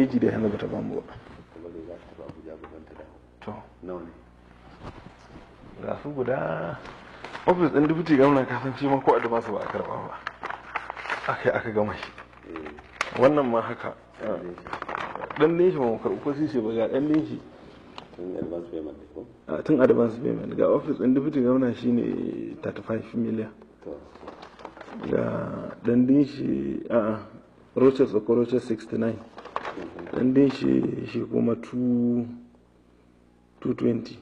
AG da hannu bata ba mu ba. To ga su guda ofis ɗin dubuti gwamna kasance ma ko adama su ba a karɓa ba aka gama shi. Wannan ma haka ɗan ne shi ma karɓi ko sishe ba ga ɗan ne shi tun advance payment ga ofis ɗin dubuti gwamna shi ne 35 million ga ɗan din shi roches ko roches 69 ɗan din shi kuma 220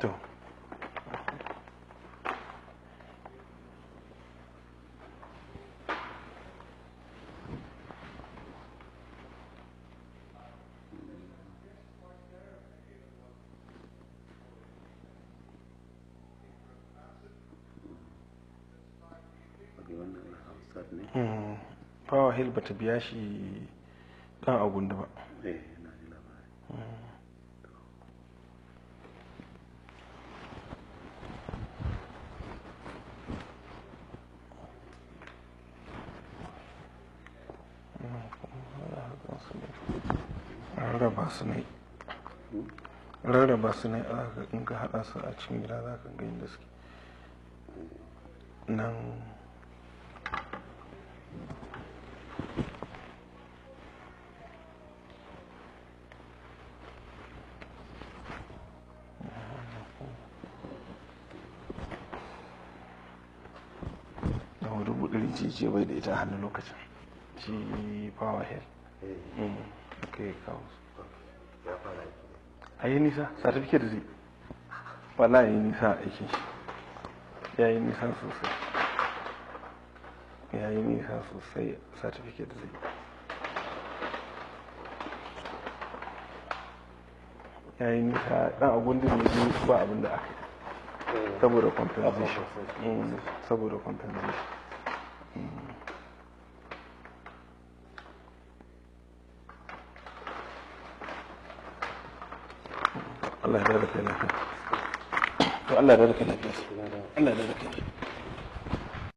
to Power Hill bata biya shi dan agundu ba. Rarraba su ne in ka haɗa su a cikin gida za ka ga inda suke nan. da wani $100 ce bai da ita a hannun lokacin shi Power Hill aka yi kawo a yi nisa certificate zai wala yi nisa a aikin shi ya yi nisa sosai certificate zai ya yi nisa dan agundin ne zai ba abin da aka yi saboda compensation Allah ya da kai lafiya. To Allah ya da kai lafiya. Allah ya da kai lafiya.